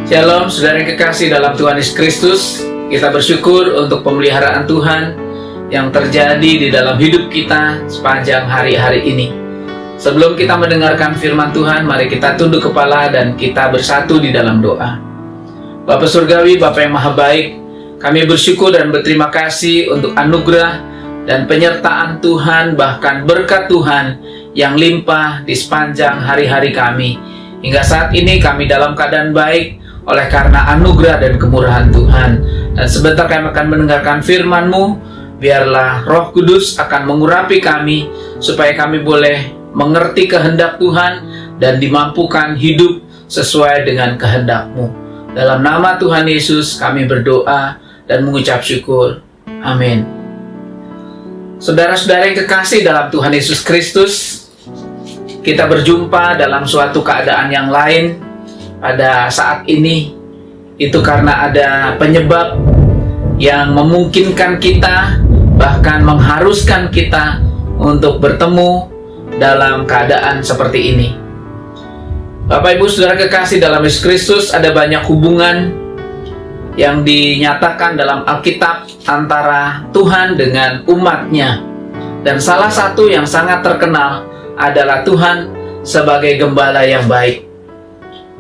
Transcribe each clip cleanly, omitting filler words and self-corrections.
Shalom, saudara yang kekasih dalam Tuhan Yesus Kristus. Kita bersyukur untuk pemeliharaan Tuhan yang terjadi di dalam hidup kita sepanjang hari-hari ini. Sebelum kita mendengarkan firman Tuhan, mari kita tunduk kepala dan kita bersatu di dalam doa. Bapa Surgawi, Bapa yang Maha Baik, kami bersyukur dan berterima kasih untuk anugerah dan penyertaan Tuhan, bahkan berkat Tuhan yang limpah di sepanjang hari-hari kami. Hingga saat ini kami dalam keadaan baik oleh karena anugerah dan kemurahan Tuhan. Dan sebentar kami akan mendengarkan firman-Mu. Biarlah Roh Kudus akan mengurapi kami, supaya kami boleh mengerti kehendak Tuhan dan dimampukan hidup sesuai dengan kehendak-Mu. Dalam nama Tuhan Yesus kami berdoa dan mengucap syukur. Amin. Saudara-saudara yang kekasih dalam Tuhan Yesus Kristus, kita berjumpa dalam suatu keadaan yang lain pada saat ini. Itu karena ada penyebab yang memungkinkan kita, bahkan mengharuskan kita untuk bertemu dalam keadaan seperti ini. Bapak Ibu Saudara kekasih dalam Yesus Kristus, ada banyak hubungan yang dinyatakan dalam Alkitab antara Tuhan dengan umatnya. Dan salah satu yang sangat terkenal adalah Tuhan sebagai gembala yang baik.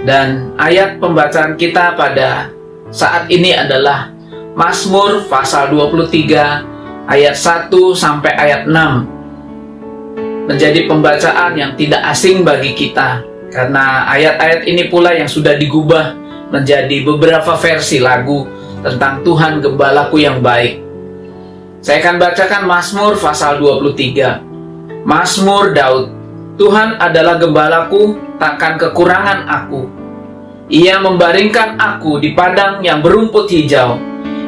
Dan ayat pembacaan kita pada saat ini adalah Mazmur pasal 23 ayat 1 sampai ayat 6. Menjadi pembacaan yang tidak asing bagi kita, karena ayat-ayat ini pula yang sudah digubah menjadi beberapa versi lagu tentang Tuhan Gembalaku yang baik. Saya akan bacakan Mazmur pasal 23. Mazmur Daud. Tuhan adalah gembalaku, takkan kekurangan aku. Ia membaringkan aku di padang yang berumput hijau.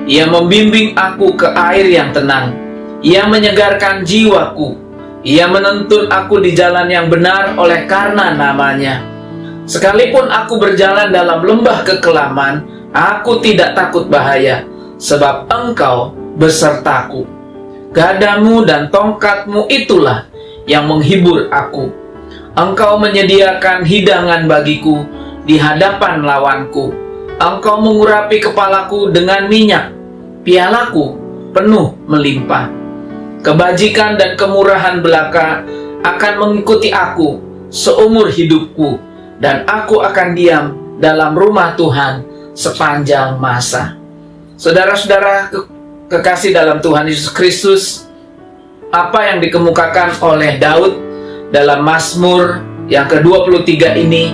Ia membimbing aku ke air yang tenang. Ia menyegarkan jiwaku. Ia menuntun aku di jalan yang benar oleh karena namanya. Sekalipun aku berjalan dalam lembah kekelaman, aku tidak takut bahaya, sebab Engkau besertaku. Gadamu dan tongkatmu itulah yang menghibur aku. Engkau menyediakan hidangan bagiku di hadapan lawanku. Engkau mengurapi kepalaku dengan minyak, pialaku penuh melimpah. Kebajikan dan kemurahan belaka akan mengikuti aku seumur hidupku, dan aku akan diam dalam rumah Tuhan sepanjang masa. Saudara-saudara kekasih dalam Tuhan Yesus Kristus, apa yang dikemukakan oleh Daud dalam Mazmur yang ke-23 ini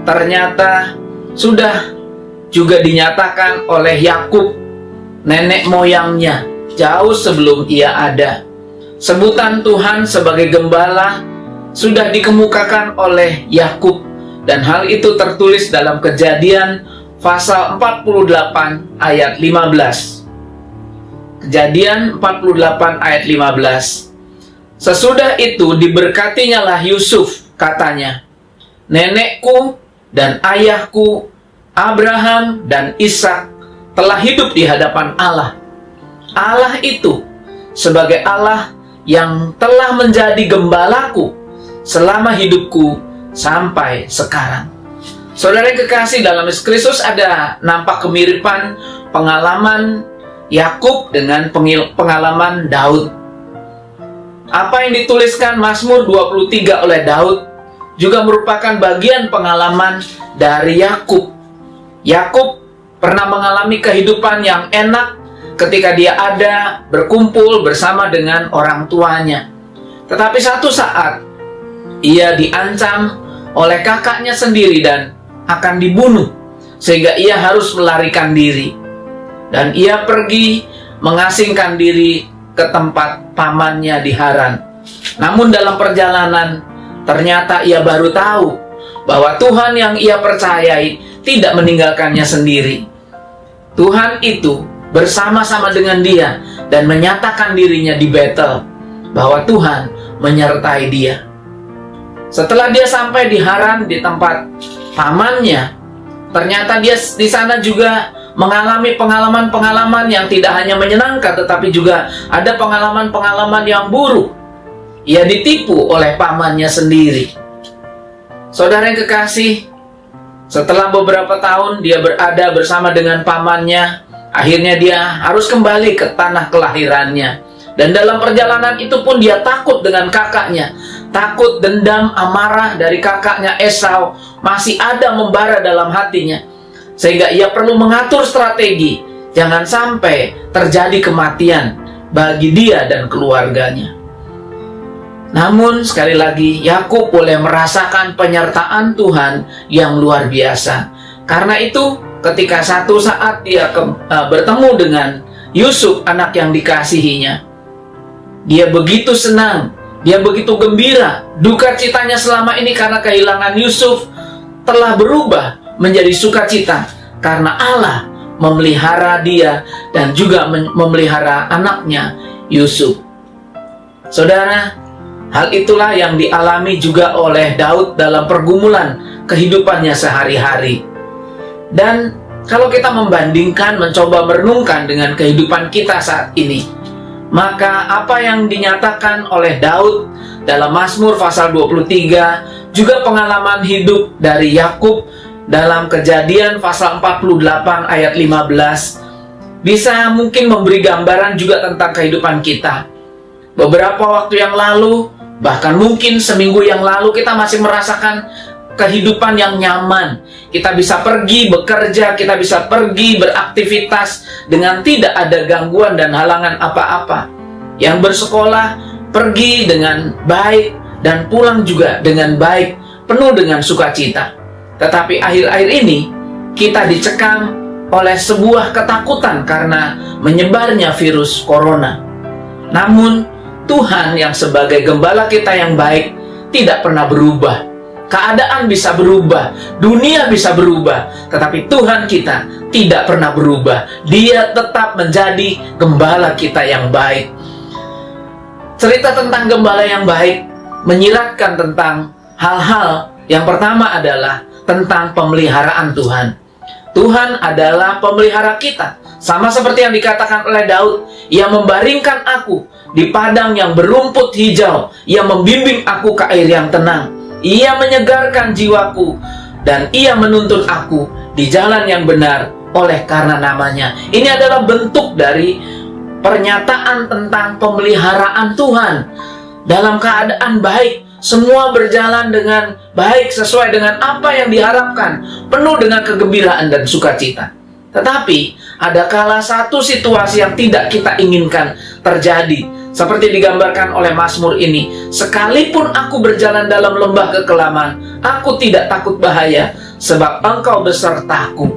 ternyata sudah juga dinyatakan oleh Yakub, nenek moyangnya, jauh sebelum ia ada. Sebutan Tuhan sebagai gembala sudah dikemukakan oleh Yakub, dan hal itu tertulis dalam Kejadian pasal 48 ayat 15. Kejadian 48 ayat 15. Sesudah itu diberkatinya lah Yusuf, katanya, nenekku dan ayahku Abraham dan Ishak telah hidup di hadapan Allah. Allah itu sebagai Allah yang telah menjadi gembalaku selama hidupku sampai sekarang. Saudara yang kekasih dalam Yesus Kristus, ada nampak kemiripan pengalaman Yakub dengan pengalaman Daud. Apa yang dituliskan Mazmur 23 oleh Daud juga merupakan bagian pengalaman dari Yakub. Yakub pernah mengalami kehidupan yang enak ketika dia ada berkumpul bersama dengan orang tuanya. Tetapi satu saat ia diancam oleh kakaknya sendiri dan akan dibunuh, sehingga ia harus melarikan diri. Dan ia pergi mengasingkan diri ke tempat pamannya di Haran. Namun dalam perjalanan ternyata ia baru tahu bahwa Tuhan yang ia percayai tidak meninggalkannya sendiri. Tuhan itu bersama-sama dengan dia dan menyatakan dirinya di Betel, bahwa Tuhan menyertai dia. Setelah dia sampai di Haran, di tempat pamannya, ternyata dia di sana juga mengalami pengalaman-pengalaman yang tidak hanya menyenangkan, tetapi juga ada pengalaman-pengalaman yang buruk. Ia ditipu oleh pamannya sendiri. Saudara yang kekasih, Setelah beberapa tahun dia berada bersama dengan pamannya, akhirnya dia harus kembali ke tanah kelahirannya. Dan dalam perjalanan itu pun dia takut dengan kakaknya. Takut, dendam, amarah dari kakaknya Esau masih ada membara dalam hatinya. Sehingga ia perlu mengatur strategi, jangan sampai terjadi kematian bagi dia dan keluarganya. Namun sekali lagi Yakub boleh merasakan penyertaan Tuhan yang luar biasa. Karena itu ketika satu saat dia bertemu dengan Yusuf, anak yang dikasihinya, dia begitu senang, dia begitu gembira. Duka citanya selama ini karena kehilangan Yusuf telah berubah menjadi sukacita karena Allah memelihara dia dan juga memelihara anaknya Yusuf. Saudara, hal itulah yang dialami juga oleh Daud dalam pergumulan kehidupannya sehari-hari. Dan kalau kita membandingkan, mencoba merenungkan dengan kehidupan kita saat ini, maka apa yang dinyatakan oleh Daud dalam Mazmur pasal 23, juga pengalaman hidup dari Yakub dalam Kejadian pasal 48 ayat 15, bisa mungkin memberi gambaran juga tentang kehidupan kita. Beberapa waktu yang lalu, bahkan mungkin seminggu yang lalu, kita masih merasakan kehidupan yang nyaman. Kita bisa pergi bekerja, kita bisa pergi beraktivitas dengan tidak ada gangguan dan halangan apa-apa. Yang bersekolah pergi dengan baik dan pulang juga dengan baik, penuh dengan sukacita. Tetapi akhir-akhir ini kita dicekam oleh sebuah ketakutan karena menyebarnya virus corona. Namun Tuhan yang sebagai gembala kita yang baik tidak pernah berubah. Keadaan bisa berubah, dunia bisa berubah, tetapi Tuhan kita tidak pernah berubah. Dia tetap menjadi gembala kita yang baik. Cerita tentang gembala yang baik menyiratkan tentang hal-hal yang pertama adalah tentang pemeliharaan Tuhan. Tuhan adalah pemelihara kita. Sama seperti yang dikatakan oleh Daud, Ia membaringkan aku di padang yang berumput hijau, Ia membimbing aku ke air yang tenang, Ia menyegarkan jiwaku, dan Ia menuntun aku di jalan yang benar oleh karena namanya. Ini adalah bentuk dari pernyataan tentang pemeliharaan Tuhan. Dalam keadaan baik, semua berjalan dengan baik sesuai dengan apa yang diharapkan, penuh dengan kegembiraan dan sukacita. Tetapi ada kala satu situasi yang tidak kita inginkan terjadi, seperti digambarkan oleh Mazmur ini. Sekalipun aku berjalan dalam lembah kekelaman, aku tidak takut bahaya, sebab Engkau besertaku.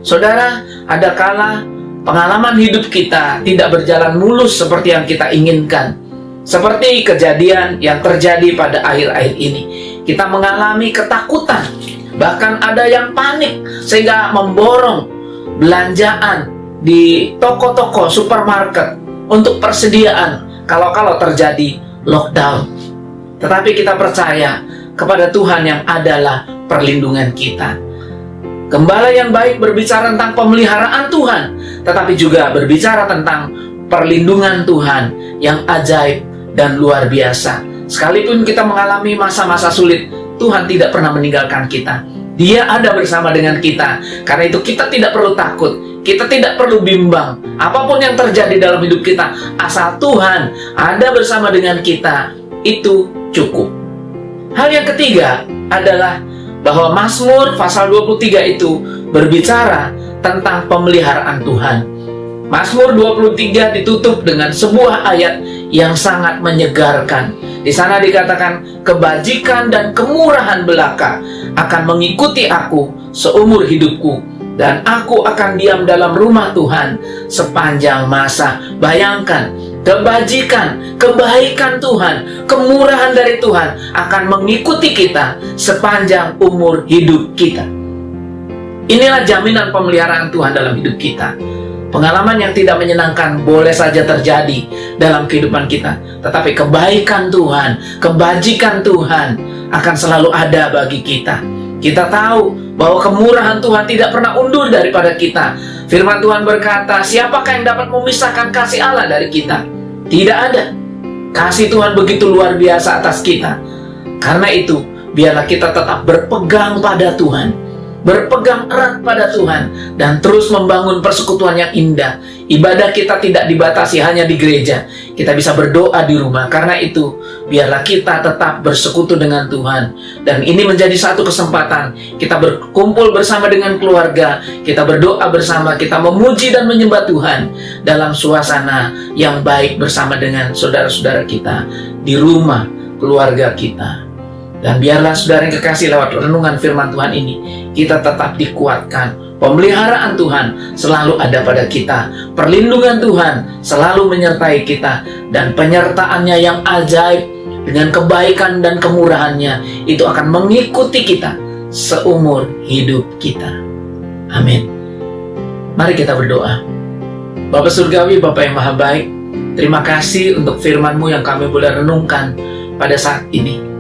Saudara, ada kala pengalaman hidup kita tidak berjalan mulus seperti yang kita inginkan. Seperti kejadian yang terjadi pada akhir-akhir ini. Kita mengalami ketakutan, bahkan ada yang panik sehingga memborong belanjaan di toko-toko supermarket untuk persediaan kalau terjadi lockdown. Tetapi kita percaya kepada Tuhan yang adalah perlindungan kita. Gembala yang baik berbicara tentang pemeliharaan Tuhan, tetapi juga berbicara tentang perlindungan Tuhan yang ajaib dan luar biasa. Sekalipun kita mengalami masa-masa sulit, Tuhan tidak pernah meninggalkan kita. Dia ada bersama dengan kita. Karena itu kita tidak perlu takut, kita tidak perlu bimbang. Apapun yang terjadi dalam hidup kita, asal Tuhan ada bersama dengan kita, itu cukup. Hal yang ketiga adalah bahwa Mazmur pasal 23 itu berbicara tentang pemeliharaan Tuhan. Mazmur 23 ditutup dengan sebuah ayat yang sangat menyegarkan. Di sana dikatakan, kebajikan dan kemurahan belaka akan mengikuti aku seumur hidupku, dan aku akan diam dalam rumah Tuhan sepanjang masa. Bayangkan, kebajikan, kebaikan Tuhan, kemurahan dari Tuhan akan mengikuti kita sepanjang umur hidup kita. Inilah jaminan pemeliharaan Tuhan dalam hidup kita. Pengalaman yang tidak menyenangkan boleh saja terjadi dalam kehidupan kita, tetapi kebaikan Tuhan, kebajikan Tuhan akan selalu ada bagi kita. Kita tahu bahwa kemurahan Tuhan tidak pernah undur daripada kita. Firman Tuhan berkata, siapakah yang dapat memisahkan kasih Allah dari kita? Tidak ada. Kasih Tuhan begitu luar biasa atas kita. Karena itu, biarlah kita tetap berpegang pada Tuhan. berpegang erat pada Tuhan, dan terus membangun persekutuan yang indah. Ibadah kita tidak dibatasi hanya di gereja. Kita bisa berdoa di rumah. Karena itu, biarlah kita tetap bersekutu dengan Tuhan. Dan ini menjadi satu kesempatan. Kita berkumpul bersama dengan keluarga. Kita berdoa bersama. Kita memuji dan menyembah Tuhan dalam suasana yang baik bersama dengan saudara-saudara kita di rumah keluarga kita. Dan biarlah saudara yang kekasih, lewat renungan firman Tuhan ini, kita tetap dikuatkan. Pemeliharaan Tuhan selalu ada pada kita. Perlindungan Tuhan selalu menyertai kita. Dan penyertaannya yang ajaib dengan kebaikan dan kemurahannya itu akan mengikuti kita seumur hidup kita. Amin. Mari kita berdoa. Bapa Surgawi, Bapa yang Maha Baik, terima kasih untuk firman-Mu yang kami boleh renungkan pada saat ini.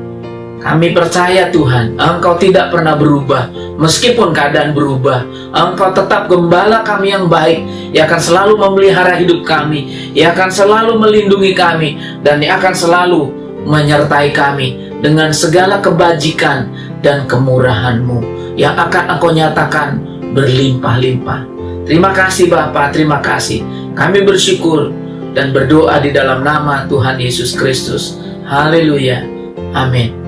Kami percaya Tuhan, Engkau tidak pernah berubah. Meskipun keadaan berubah, Engkau tetap gembala kami yang baik, yang akan selalu memelihara hidup kami, yang akan selalu melindungi kami, dan yang akan selalu menyertai kami dengan segala kebajikan dan kemurahan-Mu yang akan Engkau nyatakan berlimpah-limpah. Terima kasih Bapa, terima kasih. Kami bersyukur dan berdoa di dalam nama Tuhan Yesus Kristus. Haleluya. Amin.